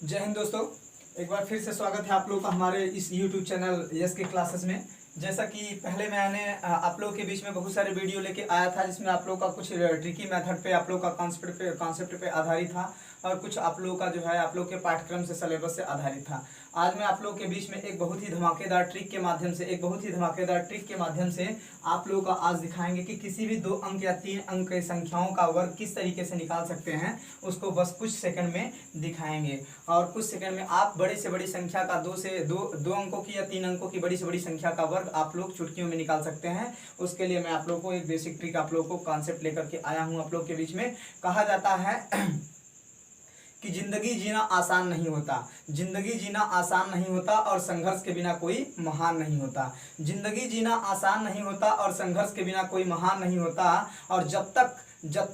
जय हिंद दोस्तों। एक बार फिर से स्वागत है आप लोगों का हमारे इस YouTube चैनल यस के क्लासेस में। जैसा कि पहले मैंने आप लोगों के बीच में बहुत सारे वीडियो लेके आया था, जिसमें आप लोगों का कुछ ट्रिकी मेथड पे, आप लोगों का कॉन्सेप्ट पे आधारित था और कुछ आप लोगों का जो है आप लोग के पाठ्यक्रम से, सिलेबस से आधारित था। आज मैं आप लोगों के बीच में एक बहुत ही धमाकेदार ट्रिक के माध्यम से आप लोगों का आज दिखाएंगे कि किसी भी 2 अंक या 3 अंक की संख्याओं का वर्ग किस तरीके से निकाल सकते हैं, उसको बस कुछ सेकंड में दिखाएंगे। और कुछ सेकंड में आप बड़ी से बड़ी संख्या का दो अंकों की या 3 अंकों की बड़ी से बड़ी संख्या का वर्ग आप लोग चुटकियों में निकाल सकते हैं। उसके लिए मैं आप लोगों को एक बेसिक ट्रिक आप लोगों को कॉन्सेप्ट लेकर के आया हूं आप लोग के बीच में। कहा जाता है कि जिंदगी जीना आसान नहीं होता, जिंदगी जीना आसान नहीं होता और संघर्ष के बिना कोई महान नहीं होता। जिंदगी जीना आसान नहीं होता और संघर्ष के बिना कोई महान नहीं होता। और जब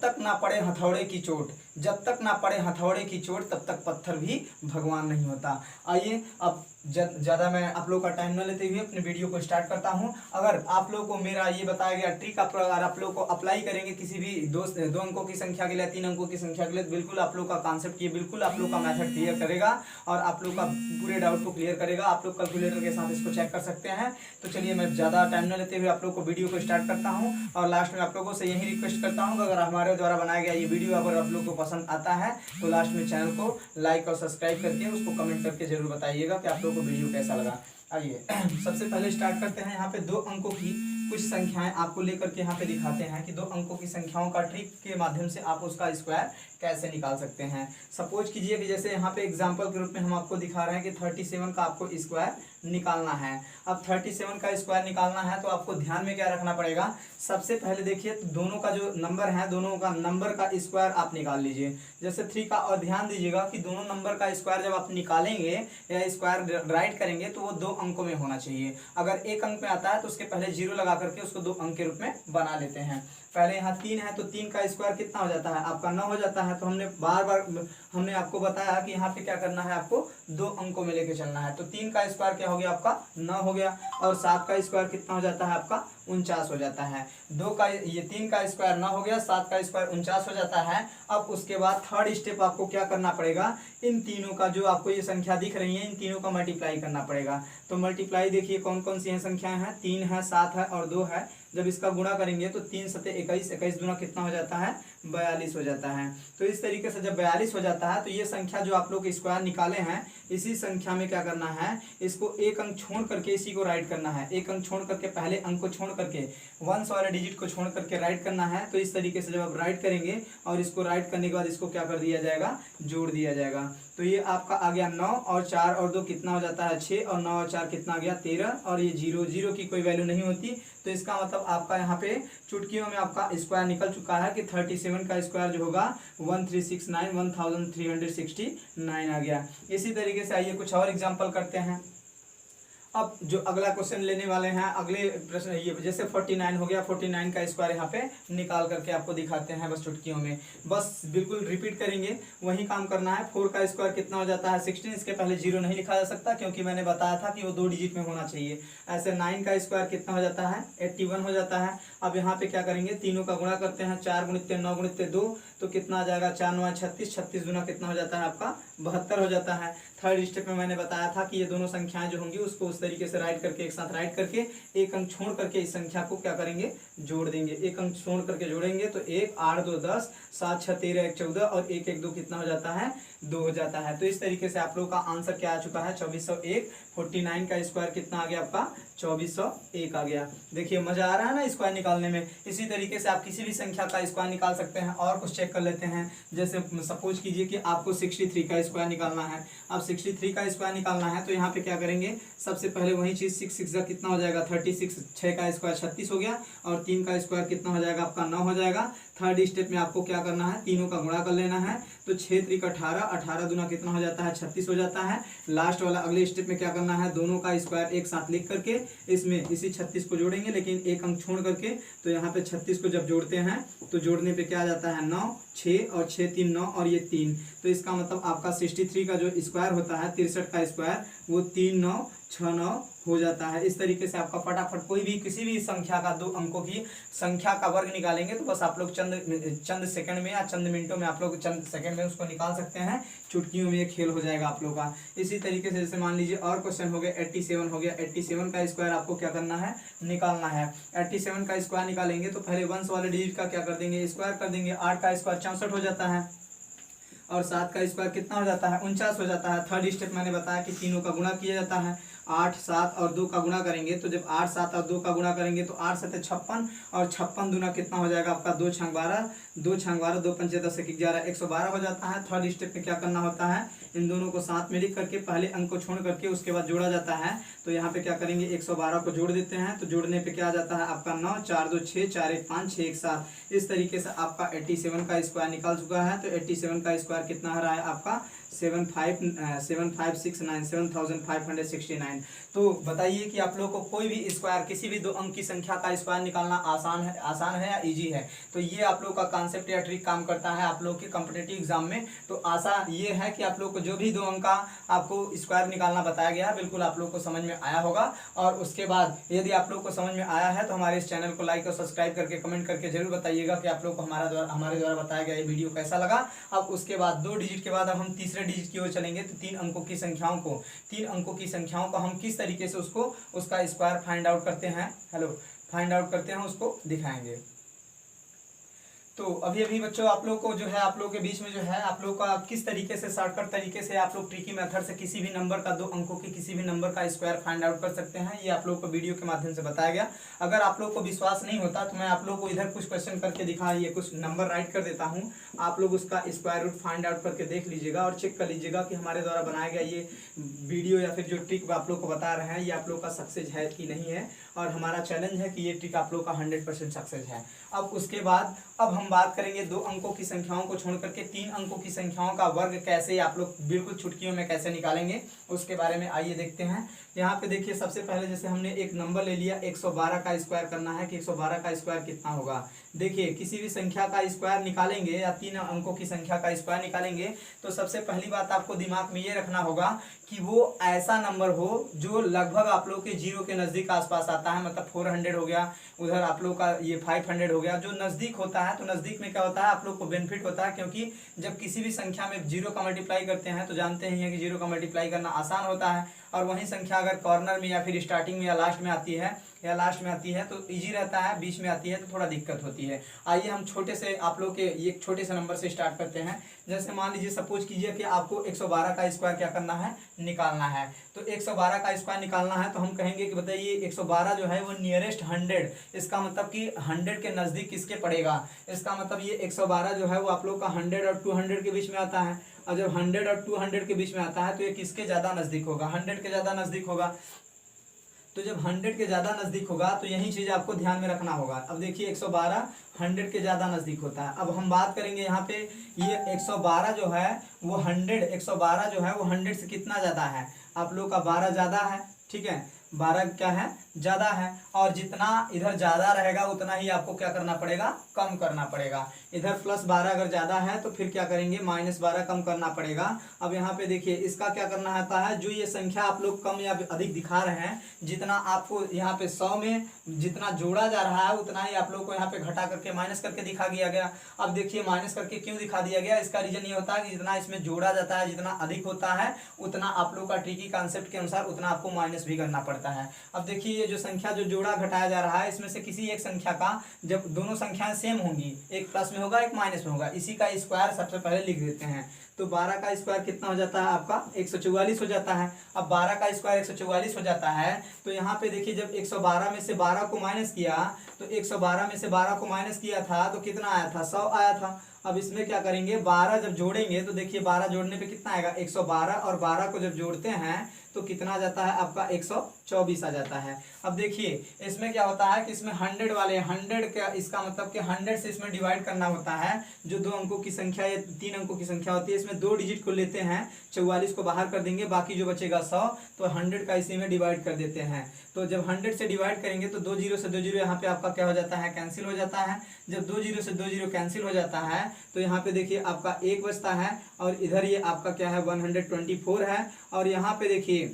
तक ना पड़े हथौड़े की चोट, जब तक ना पड़े हथौड़े की चोट, तब तक पत्थर भी भगवान नहीं होता। आइए अब ज़्यादा मैं आप लोगों का टाइम न लेते हुए अपने वीडियो को स्टार्ट करता हूं। अगर आप लोगों को मेरा ये बताया गया ट्रिक अगर आप लोगों को अप्लाई करेंगे किसी भी दो अंकों की संख्या के लिए, 3 अंकों की संख्या के लिए, तो बिल्कुल आप लोग का कॉन्सेप्ट, ये बिल्कुल आप लोग का मेथड क्लियर करेगा और आप लोग का पूरे डाउट को क्लियर करेगा। आप लोग कैलकुलेटर के साथ इसको चेक कर सकते हैं। तो चलिए मैं ज़्यादा टाइम न लेते हुए आप लोग को वीडियो को स्टार्ट करता हूँ और लास्ट में आप लोगों से यही रिक्वेस्ट करता हूँ कि अगर हमारे द्वारा बनाया गया ये वीडियो अगर आप लोग को पसंद आता है तो लास्ट में चैनल को लाइक और सब्सक्राइब करके उसको कमेंट करके जरूर बताइएगा कि आप लोग को वीडियो कैसा लगा। आइए सबसे पहले स्टार्ट करते हैं। यहाँ पे 2 अंकों की कुछ संख्याएं आपको लेकर के यहाँ पे दिखाते हैं कि 2 अंकों की संख्याओं का ट्रिक के माध्यम से आप उसका स्क्वायर कैसे निकाल सकते हैं। सपोज कीजिए कि जैसे यहाँ पे एग्जांपल के रूप में हम आपको दिखा रहे हैं कि 37 का आपको स्क्वायर निकालना है। अब 37 का स्क्वायर निकालना है तो आपको ध्यान में क्या रखना पड़ेगा। सबसे पहले देखिए दोनों का जो नंबर है, दोनों का नंबर का स्क्वायर आप निकाल लीजिए। जैसे 3 का, और ध्यान दीजिएगा कि दोनों नंबर का स्क्वायर जब आप निकालेंगे या स्क्वायर राइट करेंगे तो वो 2 अंकों में होना चाहिए। अगर 1 अंक में आता है तो उसके पहले 0 लगा करके उसको 2 अंक के रूप में बना लेते हैं। पहले यहाँ 3 है तो 3 का स्क्वायर कितना हो जाता है आपका 9 हो जाता है। तो हमने हमने आपको बताया कि यहाँ पे क्या करना है, आपको 2 अंकों में लेके चलना है। तो 3 का स्क्वायर क्या हो गया आपका 9 हो गया और 7 का स्क्वायर कितना हो जाता है आपका 49 हो जाता है। 3 का स्क्वायर 9 हो गया, 7 का स्क्वायर 49 हो जाता है। अब उसके बाद थर्ड स्टेप आपको क्या करना पड़ेगा, इन तीनों का जो आपको ये संख्या दिख रही है इन तीनों का मल्टीप्लाई करना पड़ेगा। तो मल्टीप्लाई देखिए कौन कौन सी है संख्याएं हैं, 3 है, 7 है और 2 है। जब इसका गुणा करेंगे तो 3 सते 21, 21 दूना कितना हो जाता है 42 हो जाता है। तो इस तरीके से जब 42 हो जाता है तो ये संख्या जो आप लोग स्क्वायर निकाले हैं, इसी संख्या में क्या करना है, इसको 1 अंक छोड़ करके इसी को राइट करना है। 1 अंक छोड़ करके, पहले अंक को छोड़ करके, वंस वाले डिजिट को छोड़ करके राइट करना है। तो इस तरीके से जब आप राइट करेंगे और इसको राइट करने के बाद इसको क्या कर दिया जाएगा, जोड़ दिया जाएगा। तो ये आपका आ गया 9 और 4 और 2 कितना हो जाता है 6 और 9 और 4 कितना आ गया 13 और ये 0 की कोई वैल्यू नहीं होती। तो इसका मतलब आपका यहाँ पे चुटकियों में आपका स्क्वायर निकल चुका है कि 37 का स्क्वायर जो होगा 1369 आ गया। इसी तरीके से आइए कुछ और एग्जांपल करते हैं। अब जो अगला क्वेश्चन लेने वाले हैं, अगले प्रश्न ये जैसे 49 हो गया, 49 का स्क्वायर यहाँ पे निकाल करके आपको दिखाते हैं बस चुटकियों में। बस बिल्कुल रिपीट करेंगे, वही काम करना है। 4 का स्क्वायर कितना हो जाता है 16, इसके पहले 0 नहीं लिखा जा सकता क्योंकि मैंने बताया था कि वो 2 डिजिट में होना चाहिए। ऐसे 9 का स्क्वायर कितना हो जाता है 81 हो जाता है। अब यहाँ पे क्या करेंगे, तीनों का गुणा करते हैं, 4 गुणित 9 गुणित 2 तो कितना आ जाएगा 4 9 36, 36 गुना कितना हो जाता है आपका 72 हो जाता है। थर्ड स्टेप में मैंने बताया था कि ये दोनों संख्याएं जो होंगी उसको उस तरीके से राइट करके, एक साथ राइट करके 1 अंक छोड़ करके इस संख्या को क्या करेंगे, जोड़ देंगे। 1 अंक छोड़ करके जोड़ेंगे तो 1 8 2 10, 7 6 13 1 14 और 1 1 2 कितना हो जाता है 2 हो जाता है। तो इस तरीके से आप लोग का आंसर क्या आ चुका है 2401। 49 का स्क्वायर कितना आ गया आपका 2401 आ गया। देखिए मजा आ रहा है ना स्क्वायर निकालने में। इसी तरीके से आप किसी भी संख्या का स्क्वायर निकाल सकते हैं। और कुछ चेक कर लेते हैं। जैसे सपोज कीजिए कि आपको 63 का स्क्वायर निकालना है। अब 63 का स्क्वायर निकालना है तो यहाँ पे क्या करेंगे, सबसे पहले वही चीज 6 6 का कितना हो जाएगा 36, 6 का स्क्वायर 36 हो गया और 3 का स्क्वायर कितना हो जाएगा आपका 9 हो जाएगा। थर्ड स्टेप में आपको क्या करना है, तीनों का गुणा कर लेना है। तो 6 3 18, 18 दूना कितना हो जाता है 36 हो जाता है। लास्ट वाला अगले स्टेप में क्या करना है, दोनों का स्क्वायर एक साथ लिख करके इसमें इसी 36 को जोड़ेंगे, लेकिन 1 अंक छोड़ करके। तो यहाँ पे 36 को जब जोड़ते हैं तो जोड़ने पे क्या आ जाता है 9 6 और 6 3 9 और ये 3, तो इसका मतलब आपका 63 का जो स्क्वायर होता है, 63 का स्क्वायर वो 3969 हो जाता है। इस तरीके से आपका फटाफट कोई भी किसी भी संख्या का 2 अंकों की संख्या का वर्ग निकालेंगे तो बस आप लोग चंद सेकंड में या चंद मिनटों में आप लोग चंद सेकंड में उसको निकाल सकते हैं। चुटकियों में ये खेल हो जाएगा आप लोग का। इसी तरीके से जैसे मान लीजिए और क्वेश्चन हो गया 87 हो गया। 87 का स्क्वायर आपको क्या करना है, निकालना है। 87 का स्क्वायर निकालेंगे तो पहले वंश वाले डिजिट का क्या कर देंगे, स्क्वायर कर देंगे। 8 का स्क्वायर 64 हो जाता है और 7 का स्क्वायर कितना हो जाता है, 49 हो जाता है। थर्ड स्टेप मैंने बताया कि तीनों का गुणा किया जाता है। 8 7 और 2 का गुणा करेंगे तो जब 8 7 और 2 का गुणा करेंगे तो 8 7 56 और 56 दूना कितना हो जाएगा आपका 2 6 12, 2 6 12, 2 5 10 1 11, 112 हो जाता है। थर्ड स्टेप में क्या करना होता है, इन दोनों को साथ में लिख करके पहले अंक को छोड़ करके उसके बाद जोड़ा जाता है। तो यहाँ पे क्या करेंगे, 112 को जोड़ देते हैं तो जोड़ने पे क्या आ जाता है आपका 9 4 2 6 4 1 5 6 1 7। इस तरीके से आपका 87 का स्क्वायर निकल चुका है। तो 87 का स्क्वायर कितना आ रहा है आपका 7569 तो बताइए कि आप लोगों को कोई भी स्क्वायर किसी भी 2 अंक की संख्या का स्क्वायर निकालना आसान है या इजी है। तो ये आप लोग का कॉन्सेप्ट या ट्रिक काम करता है आप लोग के कॉम्पिटिटिव एग्जाम में। तो आसान ये है कि आप लोग को जो भी 2 अंक का आपको स्क्वायर निकालना बताया गया है बिल्कुल आप लोग को समझ में आया होगा। और उसके बाद यदि आप लोग को समझ में आया है तो हमारे इस चैनल को लाइक और सब्सक्राइब करके कमेंट करके जरूर बताइएगा कि आप लोग को हमारे द्वारा बताया गया ये वीडियो कैसा लगा। अब उसके बाद 2 डिजिट के बाद अब हम तीसरे डिजिट की ओर चलेंगे। तो 3 अंकों की संख्याओं को हम किस तरीके से उसका स्क्वायर फाइंड आउट करते हैं उसको दिखाएंगे। तो अभी बच्चों आप लोग को जो है आप लोग के बीच में जो है आप लोग का किस तरीके से शॉर्टकट तरीके से आप लोग ट्रिकी मेथड से किसी भी नंबर का 2 अंकों की किसी भी नंबर का स्क्वायर फाइंड आउट कर सकते हैं, ये आप लोग को वीडियो के माध्यम से बताया गया। अगर आप लोग को विश्वास नहीं होता तो मैं आप लोग को इधर कुछ क्वेश्चन करके दिखाइए, कुछ नंबर राइट कर देता हूँ, आप लोग उसका स्क्वायर रूट फाइंड आउट करके देख लीजिएगा और चेक कर लीजिएगा कि हमारे द्वारा बनाया गया ये वीडियो या फिर जो ट्रिक आप लोग को बता रहे हैं ये आप लोग का सक्सेस है कि नहीं है। और हमारा चैलेंज है कि ये ट्रिक आप लोग का 100% सक्सेस है। अब उसके बाद अब हम बात करेंगे 2 अंकों की संख्याओं को छोड़ करके 3 अंकों की संख्याओं का वर्ग कैसे आप लोग बिल्कुल चुटकियों में कैसे निकालेंगे उसके बारे में आइए देखते हैं। यहाँ पे देखिए सबसे पहले जैसे हमने एक नंबर ले लिया 112 का स्क्वायर करना है कि 112 का स्क्वायर कितना होगा। देखिए किसी भी संख्या का स्क्वायर निकालेंगे या 3 अंकों की संख्या का स्क्वायर निकालेंगे तो सबसे पहली बात आपको दिमाग में ये रखना होगा कि वो ऐसा नंबर हो जो लगभग आप लोग के 0 के नज़दीक आसपास आता है। मतलब 400 हो गया, उधर आप लोग का ये 500 हो गया, जो नज़दीक होता है। तो नज़दीक में क्या होता है आप लोग को बेनिफिट होता है, क्योंकि जब किसी भी संख्या में 0 का मल्टीप्लाई करते हैं तो जानते ही हैं कि 0 का मल्टीप्लाई करना आसान होता है। और वही संख्या अगर कॉर्नर में या फिर स्टार्टिंग में या लास्ट में आती है तो इजी रहता है, बीच में आती है तो थोड़ा दिक्कत होती है। आइए हम छोटे से आप लोग के एक छोटे से नंबर से स्टार्ट करते हैं। जैसे मान लीजिए सपोज कीजिए कि आपको 112 का स्क्वायर क्या करना है, निकालना है। तो 112 का स्क्वायर निकालना है तो हम कहेंगे कि बताइए 112 जो है वो नियरेस्ट 100, इसका मतलब कि 100 के नज़दीक किसके पड़ेगा। इसका मतलब ये 112 जो है वो आप लोग का 100 और 200 के बीच में आता है। और जब 100 और 200 के बीच में आता है तो ये किसके ज़्यादा नज़दीक होगा, 100 के ज़्यादा नज़दीक होगा। तो जब 100 के ज़्यादा नज़दीक होगा तो यही चीज़ आपको ध्यान में रखना होगा। अब देखिए 112 100 के ज़्यादा नज़दीक होता है। अब हम बात करेंगे यहाँ पे ये 112 जो है वो 112 जो है वो 100 से कितना ज़्यादा है, आप लोग का 12 ज़्यादा है, ठीक है, 12 क्या है, ज़्यादा है। और जितना इधर ज़्यादा रहेगा उतना ही आपको क्या करना पड़ेगा, कम करना पड़ेगा। इधर +12 अगर ज़्यादा है तो फिर क्या करेंगे, -12 कम करना पड़ेगा। अब यहाँ पे देखिए इसका क्या करना होता है, जो ये संख्या आप लोग कम या अधिक दिखा रहे हैं, जितना आपको यहाँ पे 100 में जितना जोड़ा जा रहा है उतना ही आप लोग को यहाँ पे घटा करके माइनस करके दिखा दिया गया। अब देखिए माइनस करके क्यों दिखा दिया गया, इसका रीजन ये होता है कि जितना इसमें जोड़ा जाता है, जितना अधिक होता है उतना आप लोग का ट्रिकी कॉन्सेप्ट के अनुसार उतना आपको माइनस भी करना पड़ता है। अब देखिए ये जो संख्या जो जोड़ा घटाया जा रहा है इसमें से किसी एक संख्या का, जब दोनों संख्याएं सेम होंगी, एक प्लस में होगा एक माइनस में होगा, इसी का स्क्वायर सबसे पहले लिख देते हैं। तो 12 का स्क्वायर कितना हो जाता है आपका 144 हो जाता है। अब 12 का स्क्वायर 144 हो जाता है तो यहाँ पे देखिए जब 112 में से 12 को माइनस किया तो 112 में से 12 को माइनस किया था तो कितना आया था, 100 आया था। अब इसमें क्या करेंगे, 12 जब जोड़ेंगे तो देखिए 12 जोड़ने पे कितना आएगा, 112 और 12 को जब जोड़ते हैं तो कितना आ जाता है आपका 124 आ जाता है। अब देखिए इसमें क्या होता है कि इसमें 100 वाले 100 का इसका मतलब कि 100 से इसमें डिवाइड करना होता है। जो 2 अंकों की संख्या या 3 अंकों की संख्या होती है, इसमें 2 डिजिट को लेते हैं, 44 को बाहर कर देंगे, बाकी जो बचेगा 100, तो 100 का इसी में डिवाइड कर देते हैं। तो जब 100 से डिवाइड करेंगे तो 2 जीरो से 2 जीरो यहाँ पे आपका क्या हो जाता है, कैंसिल हो जाता है। जब 2 जीरो से 2 जीरो कैंसिल हो जाता है तो यहाँ पे देखिए आपका 1 बचता है, और इधर ये आपका क्या है 124 है, और यहाँ पे देखिए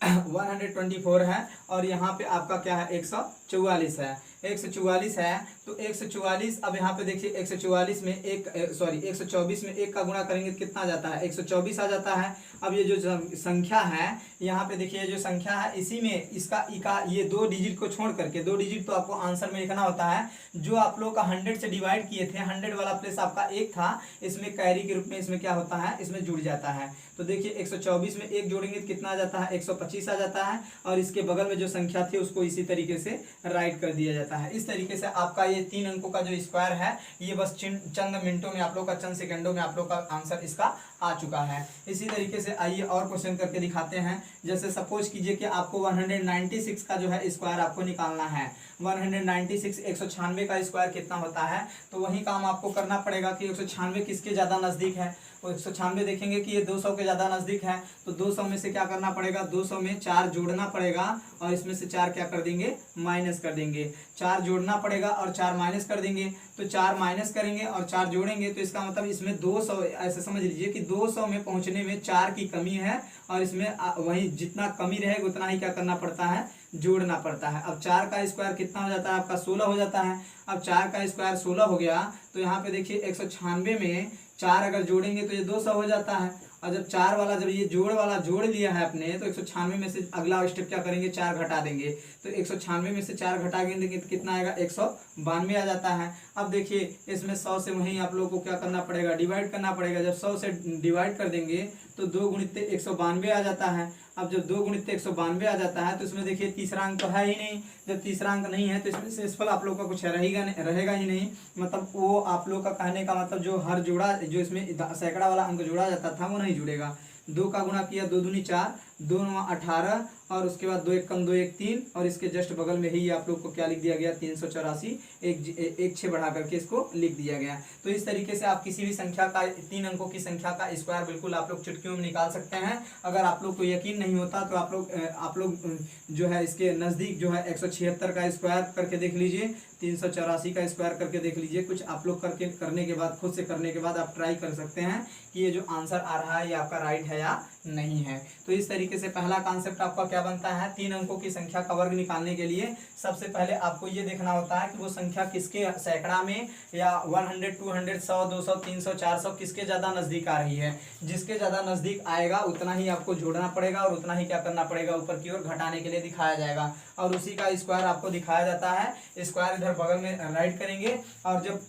124 है, और यहाँ पे आपका क्या है 144 है। 144 है तो 144, अब यहाँ पे देखिए 144 में 124 में 1 का गुणा करेंगे तो कितना आ जाता है, 124 आ जाता है। अब ये जो संख्या है यहाँ पे देखिए, ये जो संख्या है इसी में इसका ये 2 डिजिट को छोड़ करके, 2 डिजिट तो आपको आंसर में लिखना होता है। जो आप लोग का 100 से डिवाइड किए थे, 100 वाला प्लेस आपका 1 था, इसमें कैरी के रूप में इसमें क्या होता है, इसमें जुड़ जाता है। तो देखिए 124 में 1 जोड़ेंगे तो कितना आ जाता है, 125 आ जाता है, और इसके बगल में जो संख्या थी उसको इसी तरीके से राइट कर दिया जाता है। इस तरीके से आपका ये 3 अंकों का जो स्क्वायर है, ये बस चंद मिनटों में आप लोग का, चंद सेकंडों में आप लोग का आंसर इसका आ चुका है। इसी तरीके से आइए और क्वेश्चन करके दिखाते हैं। जैसे सपोज कीजिए कि आपको 196 का जो है स्क्वायर आपको निकालना है। 196 196 का स्क्वायर कितना होता है, तो वही काम आपको करना पड़ेगा कि 196 किसके ज़्यादा नज़दीक है। तो 196 देखेंगे कि ये 200 के ज़्यादा नज़दीक है, तो 200 में से क्या करना पड़ेगा, 200 में 4 जोड़ना पड़ेगा, और इसमें से 4 क्या कर देंगे, माइनस कर देंगे। 4 जोड़ना पड़ेगा और 4 माइनस कर देंगे, तो 4 माइनस करेंगे और 4 जोड़ेंगे, तो इसका मतलब इसमें 200, ऐसे समझ लीजिए कि 200 में पहुंचने में 4 की कमी है, और इसमें वही जितना कमी रहेगा उतना ही क्या करना पड़ता है, जोड़ना पड़ता है। अब 4 का स्क्वायर कितना हो जाता है आपका, 16 हो जाता है। अब 4 का स्क्वायर 16 हो गया, तो यहाँ पे देखिए 196 में 4 अगर जोड़ेंगे तो ये 200 हो जाता है। और जब 4 वाला, जब ये जोड़ वाला जोड़ लिया है अपने, तो 196 में से अगला स्टेप क्या करेंगे, 4 घटा देंगे। तो 196 में से 4 घटा देंगे तो कितना आएगा, 192 आ जाता है। अब देखिए इसमें 100 से वहीं आप लोगों को क्या करना पड़ेगा, डिवाइड करना पड़ेगा। जब 100 से डिवाइड कर देंगे तो 2 गुणित 192 आ जाता है। अब जब 2 गुणित 192 आ जाता है तो इसमें देखिए तीसरा अंक तो है ही नहीं। जब तीसरा अंक नहीं है तो इसमें शेषफल आप लोग का कुछ रहेगा ही नहीं। मतलब वो आप लोग का कहने का मतलब जो हर जोड़ा, जो इसमें सैकड़ा वाला अंक जोड़ा जाता था वो नहीं जुड़ेगा। 2 का गुणा किया, 2 दूनी 4, 2 9 18, और उसके बाद 2 1 कम 2 1 3, और इसके जस्ट बगल में ही आप लोग को क्या लिख दिया गया, 384, एक 6 बढ़ा करके इसको लिख दिया गया। तो इस तरीके से आप किसी भी संख्या का, 3 अंकों की संख्या का स्क्वायर बिल्कुल आप लोग चुटकियों में निकाल सकते हैं। अगर आप लोग को यकीन नहीं होता तो आप लोग जो है इसके नज़दीक जो है 176 का स्क्वायर करके देख लीजिए, 384 का स्क्वायर करके देख लीजिए। कुछ आप लोग करने के बाद, खुद से करने के बाद आप ट्राई कर सकते हैं कि ये जो आंसर आ रहा है ये आपका राइट है या नहीं है। तो इस तरीके से पहला कॉन्सेप्ट आपका क्या बनता है, 3 अंकों की संख्या का वर्ग निकालने के लिए सबसे पहले आपको ये देखना होता है कि वो संख्या किसके सैकड़ा में, या 100 200 100 200 300 400 किसके ज़्यादा नज़दीक आ रही है। जिसके ज़्यादा नज़दीक आएगा उतना ही आपको जोड़ना पड़ेगा, और उतना ही क्या करना पड़ेगा, ऊपर की ओर घटाने के लिए दिखाया जाएगा, और उसी का स्क्वायर आपको दिखाया जाता है। स्क्वायर इधर बगल में राइट करेंगे, और जब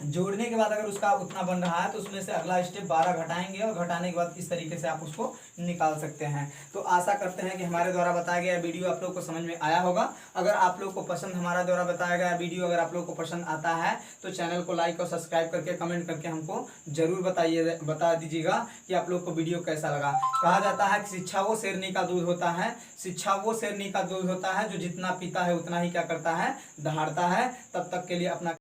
जोड़ने के बाद अगर उसका उतना बन रहा है तो उसमें से अगला स्टेप 12 घटाएंगे, और घटाने के बाद इस तरीके से आप उसको निकाल सकते हैं। तो आशा करते हैं कि हमारे द्वारा बताया गया वीडियो आप लोग को समझ में आया होगा। अगर आप लोग को पसंद, हमारा द्वारा बताया गया वीडियो अगर आप लोग को पसंद आता है तो चैनल को लाइक और सब्सक्राइब करके, कमेंट करके हमको जरूर बता दीजिएगा कि आप लोग को वीडियो कैसा लगा। कहा जाता है कि शिक्षा वो शेरनी का दूध होता है, शिक्षा वो शेरनी का दूध होता है जो जितना पीता है उतना ही क्या करता है, दहाड़ता है। तब तक के लिए अपना